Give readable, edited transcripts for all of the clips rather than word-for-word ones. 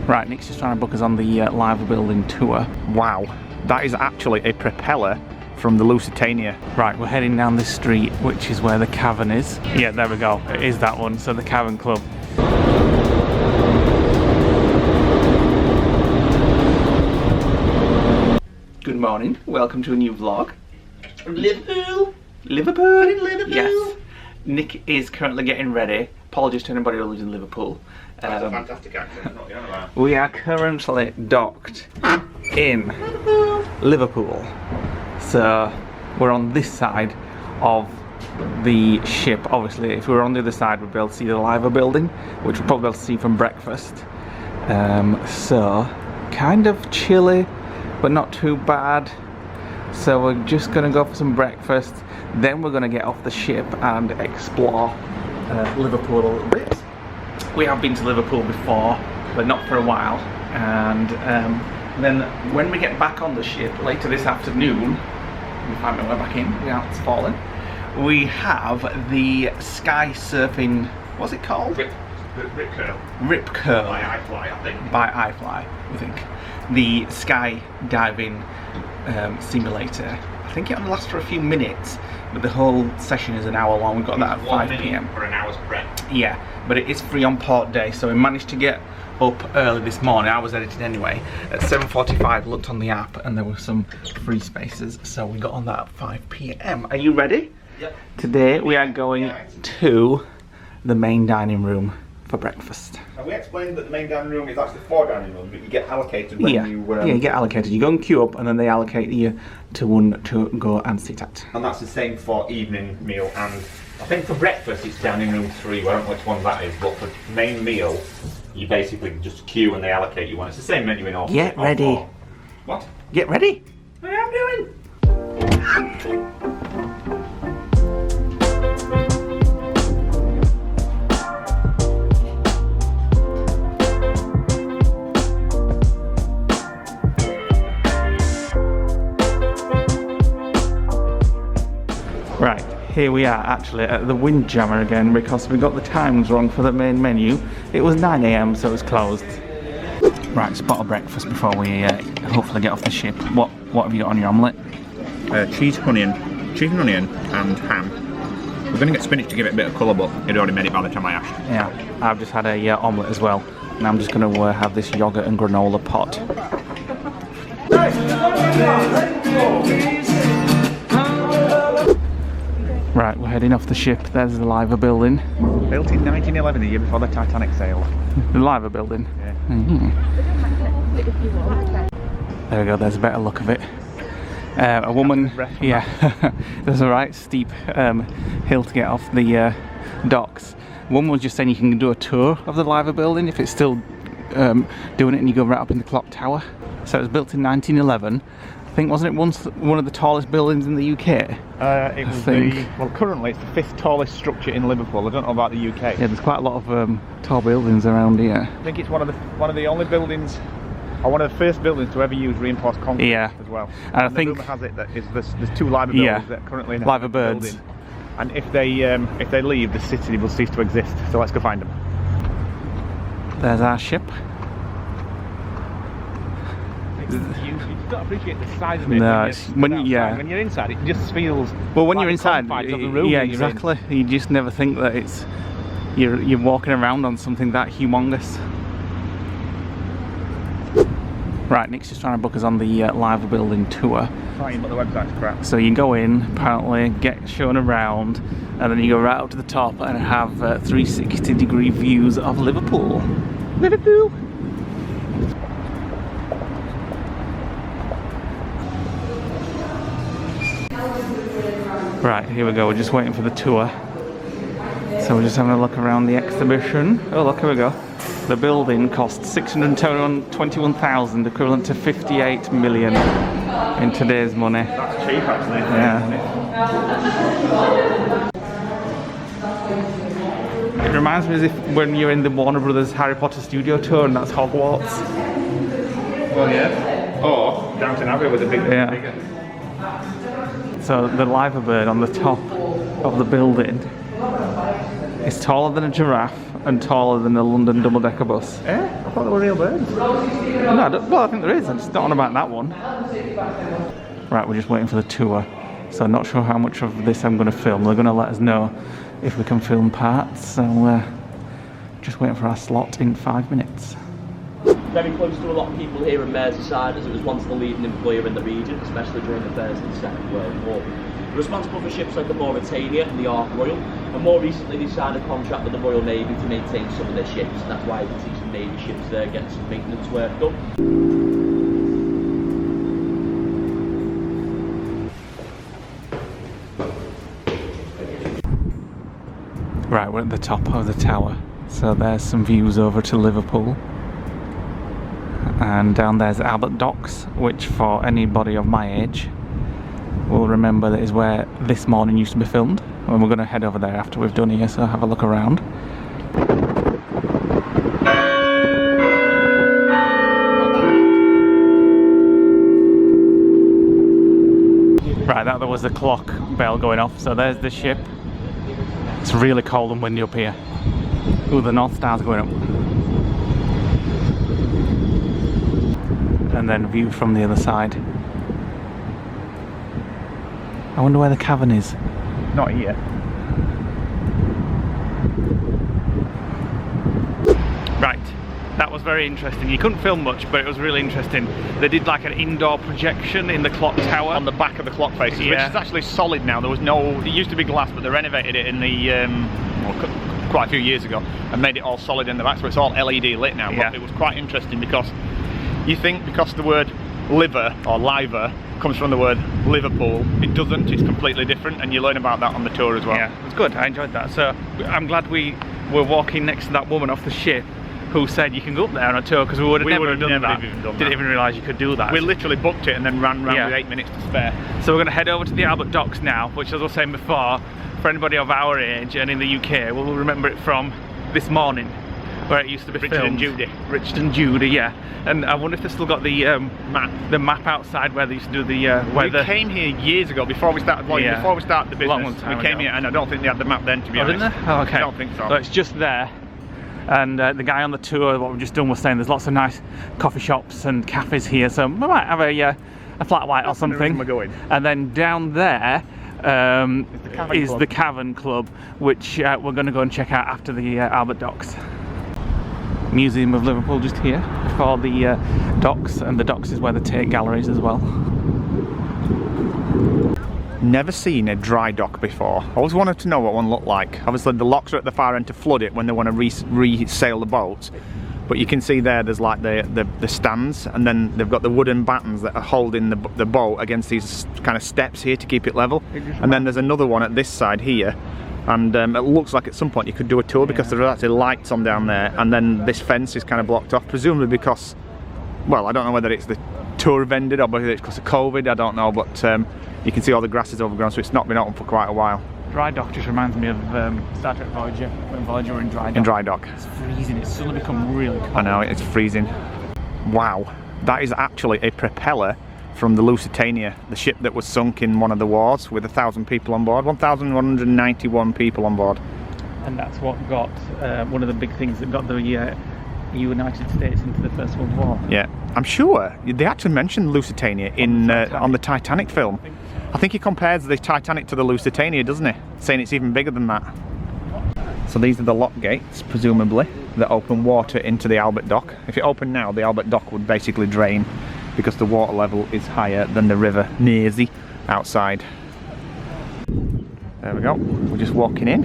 Right, Nick's just trying to book us on the Liver Building tour. Wow, that is actually a propeller from the Lusitania. Right, we're heading down this street, which is where the cavern is. Yeah, there we go. It is that one, so the Cavern Club. Good morning, welcome to a new vlog. Liverpool? Liverpool? Liverpool? Yes. Nick is currently getting ready. Apologies to anybody who lives in Liverpool. That's a fantastic accent, not the other one. We are currently docked in Liverpool. So we're on this side of the ship. Obviously, if we were on the other side, we'd be able to see the Liver Building, which we'll probably be able to see from breakfast. So kind of chilly, but not too bad. So we're just gonna go for some breakfast. Then we're gonna get off the ship and explore Liverpool a little bit. We have been to Liverpool before, but not for a while. And then when we get back on the ship later this afternoon, let me find my way back in without it's falling. We have the sky surfing. What's it called? Ripcord. Ripcord. By Ifly, I think. By Ifly, we think. The skydiving simulator. I think it only lasts for a few minutes, but the whole session is an hour long. We've got that at 5 PM. For an hour's prep. Yeah, but it is free on port day, so we managed to get up early this morning. I was editing anyway. At 7:45, looked on the app, and there were some free spaces, so we got on that at 5 PM. Are you ready? Yep. Today we are going to the main dining room for breakfast. And we explained that the main dining room is actually 4 dining rooms, but you get allocated when Yeah, you get allocated. You go and queue up, and then they allocate you to one to go and sit at. And that's the same for evening meal, and I think for breakfast it's dining room 3. I don't know which one that is, but for main meal you basically just queue and they allocate you one. It's the same menu in all. Get ready. What? Get ready. I am doing. Right, here we are actually at the Windjammer again because we got the times wrong for the main menu. It was 9 AM, so it was closed. Right, spot of breakfast before we hopefully get off the ship. What have you got on your omelette? Cheese and onion and ham. We're going to get spinach to give it a bit of colour, but it already made it by the time I asked. Yeah, I've just had a omelette as well. And I'm just going to have this yogurt and granola pot. Right, we're heading off the ship. There's the Liver Building. Built in 1911, the year before the Titanic sailed. The Liver Building? Yeah. Mm-hmm. There we go, there's a better look of it. A woman, yeah, there's a right steep hill to get off the docks. One was just saying you can do a tour of the Liver Building if it's still doing it, and you go right up in the clock tower. So it was built in 1911. I think, wasn't it once one of the tallest buildings in the UK? It was well, currently it's the 5th tallest structure in Liverpool. I don't know about the UK. Yeah, there's quite a lot of tall buildings around here. I think it's one of the only buildings, or one of the first buildings to ever use reinforced concrete as well. And I think the rumour has it that there's 2 Liver buildings that are currently in Liver birds. Building. And if they leave, the city will cease to exist. So let's go find them. There's our ship. You don't appreciate the size of it. No, when you're inside, it just feels. Well, when like you're inside, of the room yeah, exactly. You just never think that it's you're walking around on something that humongous. Right, Nick's just trying to book us on the Liver Building tour. Fine, but the website's crap. So you go in, apparently, get shown around, and then you go right up to the top and have 360-degree views of Liverpool. Liverpool. Right, here we go, we're just waiting for the tour. So we're just having a look around the exhibition. Oh look, here we go. The building cost 621,000, equivalent to 58 million in today's money. That's cheap actually. Yeah. It reminds me as if when you're in the Warner Brothers Harry Potter studio tour and that's Hogwarts. Well, yeah. Or Downton Abbey with a big figure. So the Liver bird on the top of the building It's taller than a giraffe and taller than a London double-decker bus. Eh? I thought they were real birds. No, well, I think there is. I'm just not on about that one. Right, we're just waiting for the tour. So I'm not sure how much of this I'm going to film. They're going to let us know if we can film parts. So just waiting for our slot in 5 minutes. Very close to a lot of people here in Merseyside, as it was once the leading employer in the region, especially during the First and Second World War. Responsible for ships like the Mauretania and the Ark Royal, and more recently they signed a contract with the Royal Navy to maintain some of their ships, and that's why you can see some Navy ships there getting some maintenance work done. Right, we're at the top of the tower. So there's some views over to Liverpool. And down there's Albert Docks, which for anybody of my age will remember that is where This Morning used to be filmed. And we're going to head over there after we've done here, so have a look around. Right, that was the clock bell going off, so there's the ship. It's really cold and windy up here. Ooh, the North Star's going up. And then view from the other side. I wonder where the cavern is. Not here. Right, that was very interesting. You couldn't film much, but it was really interesting. They did like an indoor projection in the clock tower. On the back of the clock faces, Yeah. which is actually solid now. There was no, it used to be glass, but they renovated it in the, quite a few years ago, and made it all solid in the back, so it's all LED lit now. Yeah. But it was quite interesting because you think because the word liver or liver comes from the word Liverpool, it doesn't, it's completely different, and you learn about that on the tour as well. Yeah, it was good. I enjoyed that. So I'm glad we were walking next to that woman off the ship who said you can go up there on a tour, because we would have never done that. Didn't even realise you could do that. We literally booked it and then ran around Yeah. with 8 minutes to spare. So we're going to head over to the Albert Docks now, which, as I was saying before, for anybody of our age and in the UK, we'll remember it from This Morning, where it used to be Richard filmed. and Judy. Richard and Judy, yeah. And I wonder if they've still got the map outside where they used to do the weather. We came here years ago before we started vlogging, Yeah. before we started the business. Long time we came ago. here, and I don't think they had the map then, to be Oh, honest. didn't they? Oh, okay. I don't think so. So it's just there. And the guy on the tour, what we've just done, was saying there's lots of nice coffee shops and cafes here, so we might have a flat white or That's the reason something. we're going. And then down there is Club. the Cavern Club, which we're going to go and check out after the Albert Docks. Museum of Liverpool just here before the docks, and the docks is where the Tate Gallery is as well. Never seen a dry dock before. I always wanted to know what one looked like. Obviously the locks are at the far end to flood it when they want to re-sail the boats. But you can see there's like the stands, and then they've got the wooden battens that are holding the boat against these kind of steps here to keep it level. And then there's another one at this side here. And it looks like at some point you could do a tour, because there are actually lights on down there, and then this fence is kind of blocked off, presumably because, well, I don't know whether it's the tour have ended or whether it's because of COVID, I don't know, but you can see all the grass is overgrown, so it's not been open for quite a while. Dry dock just reminds me of Star Trek Voyager, when Voyager were in dry dock. In dry dock. It's freezing, it's suddenly become really cold. I know, it's freezing. Wow, that is actually a propeller from the Lusitania, the ship that was sunk in one of the wars with 1,000 people on board, 1,191 people on board. And that's what got one of the big things that got the United States into the First World War. Yeah, I'm sure they actually mentioned Lusitania in on the Titanic film. I think he compares the Titanic to the Lusitania, doesn't he? Saying it's even bigger than that. So these are the lock gates, presumably, that open water into the Albert Dock. If it opened now, the Albert Dock would basically drain, because the water level is higher than the River Mersey outside. There we go, we're just walking in.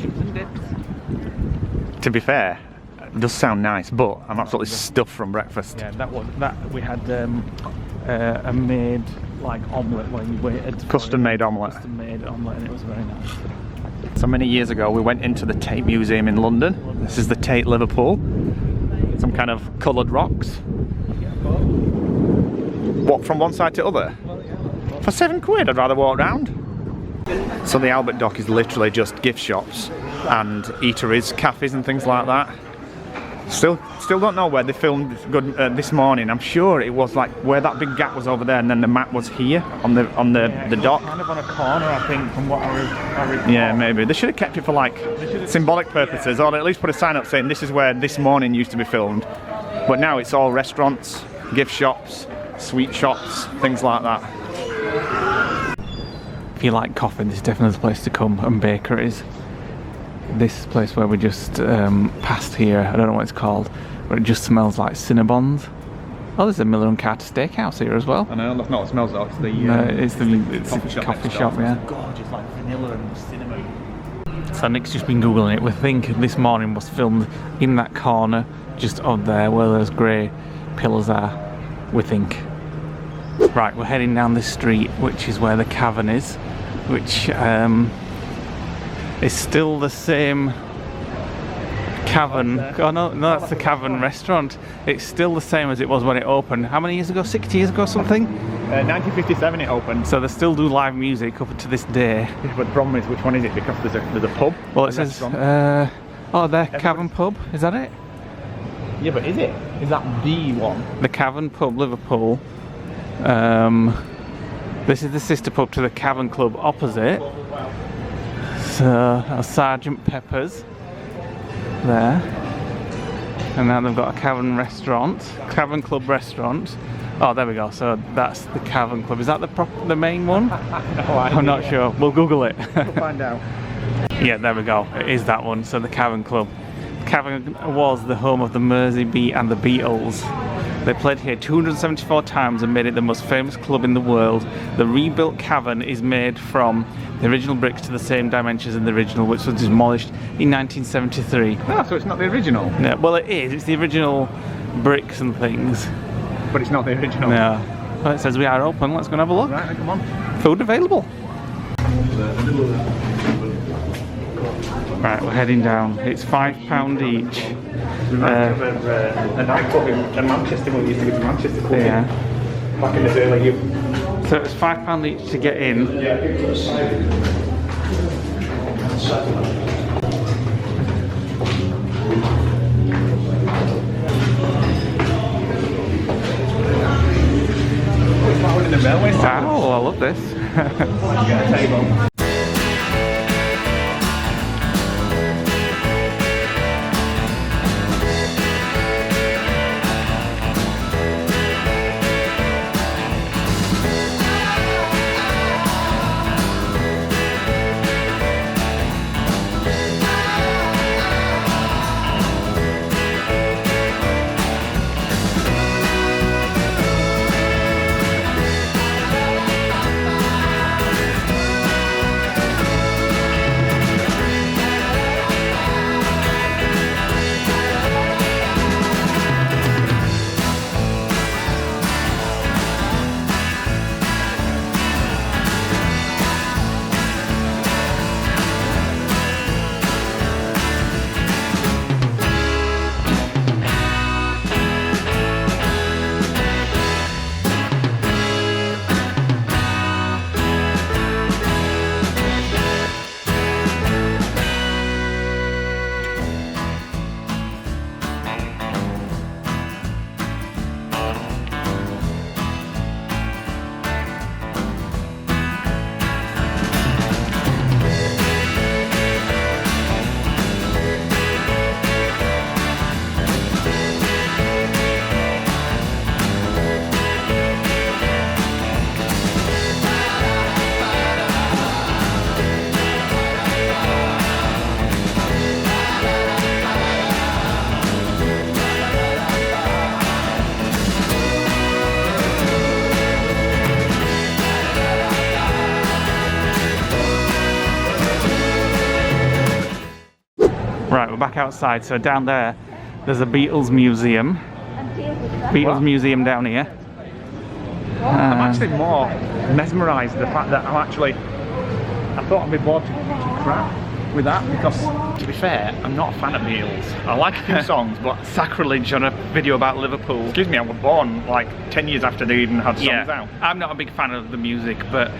Chips and dips. To be fair, it does sound nice, but I'm absolutely stuffed from breakfast. Yeah, that we had a made like omelette where you waited. Custom made omelette. Custom made omelette, and it was very nice. So many years ago we went into the Tate Museum in London. This is the Tate Liverpool. Some kind of coloured rocks. What, from one side to other? For £7 I'd rather walk round. So the Albert Dock is literally just gift shops and eateries, cafes and things like that. Still don't know where they filmed this morning. I'm sure it was like where that big gap was over there, and then the map was here on the dock. Kind of on a corner, I think, from what I recall. Yeah, maybe they should have kept it for like symbolic purposes, or at least put a sign up saying this is where this morning used to be filmed. But now it's all restaurants, gift shops, sweet shops, things like that. If you like coffee, this is definitely the place to come, and bakeries. This place where we just passed here, I don't know what it's called, but it just smells like Cinnabons. Oh, there's a Miller and Carter Steakhouse here as well. I know, that's not what it smells like. It's the coffee shop, yeah. Gorgeous, like vanilla and cinnamon. So Nick's just been googling it. We think this morning was filmed in that corner, just up there where those grey pillars are. We think. Right, we're heading down this street, which is where the Cavern is, which it's still the same Cavern. Oh no, that's the Cavern Restaurant. It's still the same as it was when it opened. How many years ago? 60 years ago, something? 1957 it opened. So they still do live music up to this day. Yeah, but the problem is, which one is it? Because there's a pub. Well, it says, oh, their Cavern Pub. Is that it? Yeah, but is it? Is that the one? The Cavern Pub, Liverpool. This is the sister pub to the Cavern Club opposite. So, Sergeant Pepper's there. And now they've got a Cavern Restaurant, Cavern Club Restaurant. Oh, there we go. So that's the Cavern Club. Is that the main one? No, I'm not sure. We'll Google it. We'll find out. Yeah, there we go. It is that one. So the Cavern Club. Cavern was the home of the Mersey Beat and the Beatles. They played here 274 times and made it the most famous club in the world. The rebuilt cavern is made from the original bricks to the same dimensions as the original, which was demolished in 1973. Oh, so it's not the original? Yeah, well it is. It's the original bricks and things. But it's not the original? Yeah. Well, it says we are open. Let's go and have a look. Right, come on. Food available. Right, we're heading down. It's £5 each. A nightclub in Manchester when we used to go to Manchester Club. Yeah. Back in the day, like you. So it's £5 each to get in. It's like we're in the railway station. Oh, I love this. You get a table. Right, we're back outside. So down there, there's a Beatles Museum. Beatles Museum down here. I'm actually more mesmerised the fact that I thought I'd be bored to crap with that, because To be fair, I'm not a fan of Beatles. I like a few songs, but Sacrilege on a video about Liverpool. excuse me, I was born like 10 years after they even had songs out. I'm not a big fan of the music, but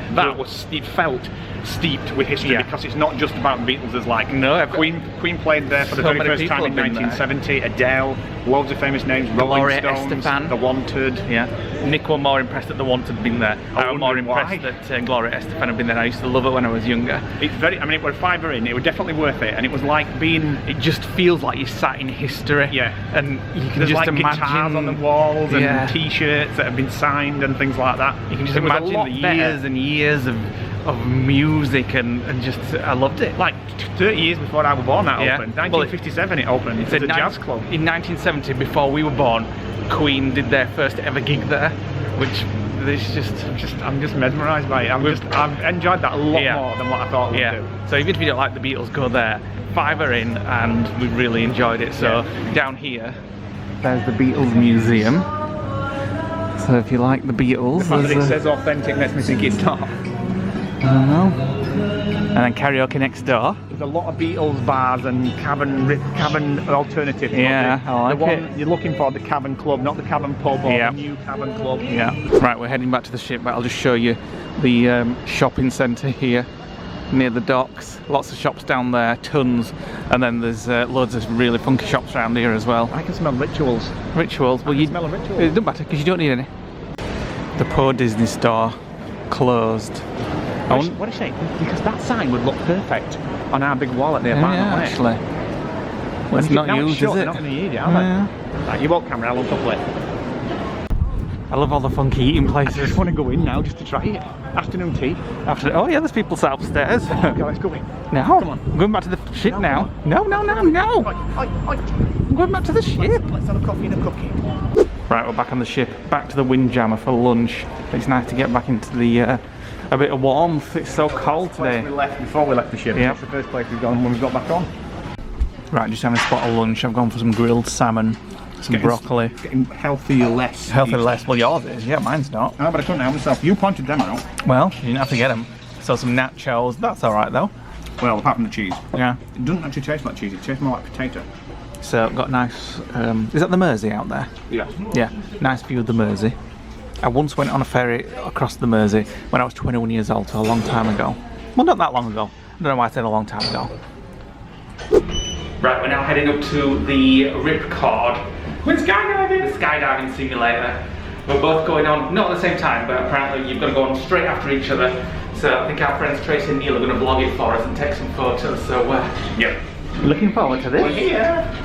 It felt steeped with history because it's not just about the Beatles. There's like Queen played there for the So very many first people time in have been there. 1970. Adele, loads of famous names. Gloria Rolling Stones, Estefan. The Wanted. Yeah, Nick were more impressed that the Wanted had been there. I was more wondering why. impressed that Gloria Estefan had been there. I used to love it when I was younger. It's very. I mean, it was $5 in. It was definitely worth it, and it was like being. It just feels like you're sat in history. Yeah. And you can There's just like imagine guitars on the walls and Yeah. T-shirts that have been signed and things like that. You can just It was a imagine lot the better. years and years of music and just I loved it. Like 30 years before I was born, that Yeah. opened. Well, 1957 it opened. It's a jazz club. In 1970, before we were born, Queen did their first ever gig there, which is I'm just mesmerised by it. I've enjoyed that a lot more than what I thought I would do. So even if you don't like the Beatles, go there. $5 in, and we really enjoyed it. So down here, there's the Beatles Museum. So if you like the Beatles, The fact that it there's says authentic makes me think it's not. I don't know. And then karaoke next door. There's a lot of Beatles bars and Cavern alternatives. Yeah, I like the one it. you're looking for, the Cavern Club, not the Cavern Pub or Yeah. the new Cavern Club. Yeah. Right, we're heading back to the ship, but I'll just show you the shopping centre here near the docks. Lots of shops down there, tons, and then there's loads of really funky shops around here as well. I can smell rituals. Rituals. Well, you smell a ritual. It doesn't matter because you don't need any. The poor Disney store closed. What a shame, because that sign would look perfect on our big wall at the apartment. Yeah, wouldn't it? actually. Well, it's not Now used, shut, is they're it? not going to use it, are Yeah. they? Right, you walk camera, I'll look up it. I love all the funky eating I places. just want to go in now just to try it. Afternoon tea. Oh yeah, there's people sat upstairs. Okay, let's go in. Now, Come on. I'm going back to the ship No, now. come No. I'm going back to the ship. Let's have a coffee and a cookie. Right, we're back on the ship, back to the Windjammer for lunch. It's nice to get back into the a bit of warmth. It's so cold today. Before we left the ship. Yeah. That's the first place we've gone when we got back on. Right, just having a spot of lunch. I've gone for some grilled salmon, some broccoli. Getting healthier, less. Healthy less. Well, yours is. Yeah, mine's not. Oh, but I couldn't help myself. You pointed them out. Well, you didn't have to get them. So some nachos. That's all right though. Well, apart from the cheese. Yeah. It doesn't actually taste like cheese. It tastes more like potato. So got nice. Is that the Mersey out there? Yeah. Yeah. Nice view of the Mersey. I once went on a ferry across the Mersey when I was 21 years old, so a long time ago. Well, not that long ago. I don't know why I said a long time ago. Right, we're now heading up to the Ripcord. We're skydiving! The skydiving simulator. We're both going on, not at the same time, but apparently you've got to go on straight after each other. So I think our friends Tracy and Neil are going to vlog it for us and take some photos. So, Yep. looking forward to this. We're here.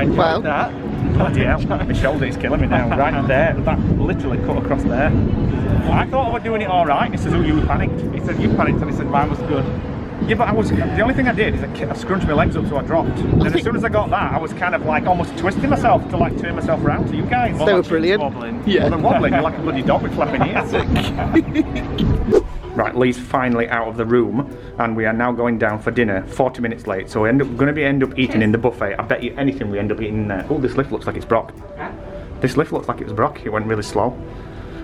I enjoyed Well. that. Bloody hell, my shoulder is killing me now. Right there, that literally cut across there. I thought I was doing it all right. He says, "Oh, you panicked." He said you panicked and he said mine was good. Yeah, but the only thing I did is I scrunched my legs up so I dropped. And as soon as I got that, I was kind of like almost twisting myself to like turn myself around to you guys. They were brilliant. Wobbling. Yeah. Well, I'm wobbling, you're like a bloody dog with flapping ears. Right, Lee's finally out of the room and we are now going down for dinner, 40 minutes late. So we're going to end up eating in the buffet. I bet you anything we end up eating in there. Oh, this lift looks like it's Brock. This lift looks like it was Brock. It went really slow.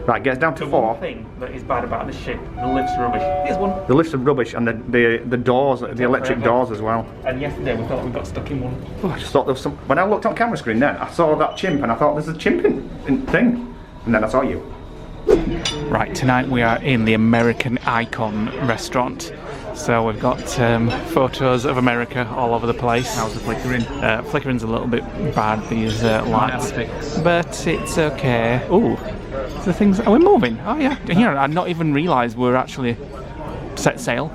Right, gets down to The 4. one thing that is bad about this ship, the lift's rubbish. Here's one. The lifts are rubbish and the doors, the electric doors as well. And yesterday we thought we got stuck in one. Oh, I just thought there was some. When I looked on camera screen then, I saw that chimp and I thought there's a chimp in thing. And then I saw you. Right, tonight we are in the American Icon restaurant. So we've got photos of America all over the place. How's the flickering? Flickering's a little bit bad, these lights. But it's okay. Ooh, the things. Are we moving? Oh yeah. Here, I'd not even realised we're actually set sail.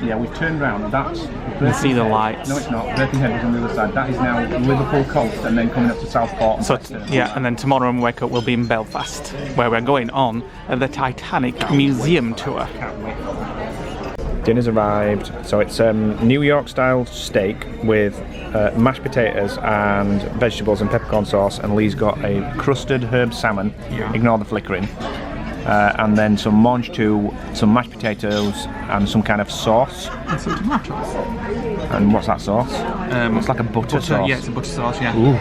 Yeah, we've turned round. That's. You can see the lights. No, it's not. Birkenhead was on the other side. That is now Liverpool coast and then coming up to Southport. So yeah, and then tomorrow when we wake up we'll be in Belfast, where we're going on the Titanic Museum tour. Dinner's arrived. So it's New York style steak with mashed potatoes and vegetables and peppercorn sauce, and Lee's got a crusted herb salmon. Yeah. Ignore the flickering. And then some mange tout, some mashed potatoes, and some kind of sauce. And some tomatoes. And what's that sauce? It's like a butter sauce. Yeah, it's a butter sauce, yeah. Ooh.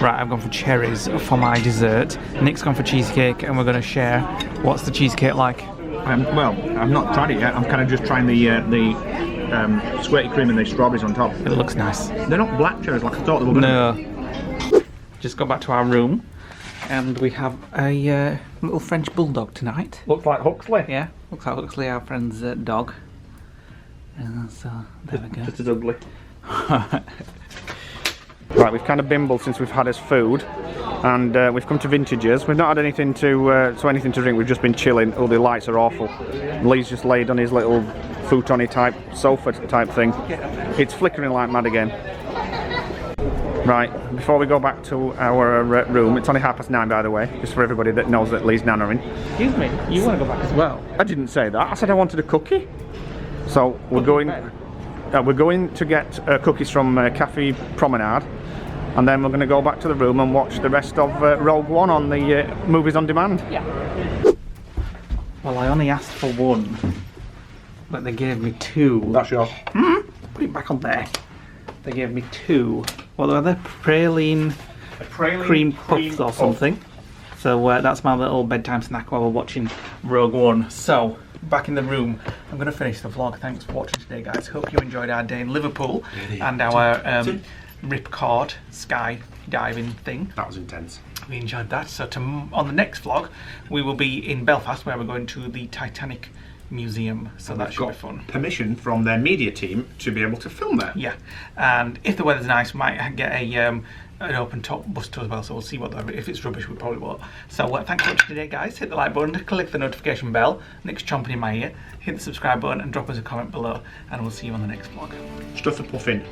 Right, I've gone for cherries for my dessert. Nick's gone for cheesecake, and we're going to share. What's the cheesecake like? Well, I've not tried it yet. I'm kind of just trying the squirty cream and the strawberries on top. It looks nice. They're not black cherries like I thought they were. No. Just got back to our room, and we have a little French bulldog tonight. Looks like Huxley. Yeah, looks like Huxley, our friend's dog. So there we go. Just as ugly. Right, we've kind of bimbled since we've had his food, and we've come to Vintages. We've not had anything to drink. We've just been chilling. Oh, the lights are awful. Lee's just laid on his little futon-y type sofa type thing. It's flickering like mad again. Right, before we go back to our room, it's only 9:30 by the way, just for everybody that knows that Lee's nannering. Excuse me, you want to go back as well? I didn't say that. I said I wanted a cookie. So we're going to get cookies from Cafe Promenade, and then we're going to go back to the room and watch the rest of Rogue One on the Movies on Demand. Yeah. Well, I only asked for one, but they gave me 2. That's yours. Put it back on there. They gave me 2. What are they? Praline cream puffs or something. So that's my little bedtime snack while we're watching Rogue One. So, back in the room, I'm going to finish the vlog. Thanks for watching today, guys. Hope you enjoyed our day in Liverpool and our Ripcord skydiving thing. That was intense. We enjoyed that. So on the next vlog, we will be in Belfast, where we're going to the Titanic Museum. So that should be fun. Permission from their media team to be able to film there. Yeah, and if the weather's nice, we might get an open top bus tour as well, so we'll see if it's rubbish, we probably won't. So thanks for watching today, guys. Hit the like button, click the notification bell, Nick's chomping in my ear, hit the subscribe button and drop us a comment below, and we'll see you on the next vlog. Stuff the puff in.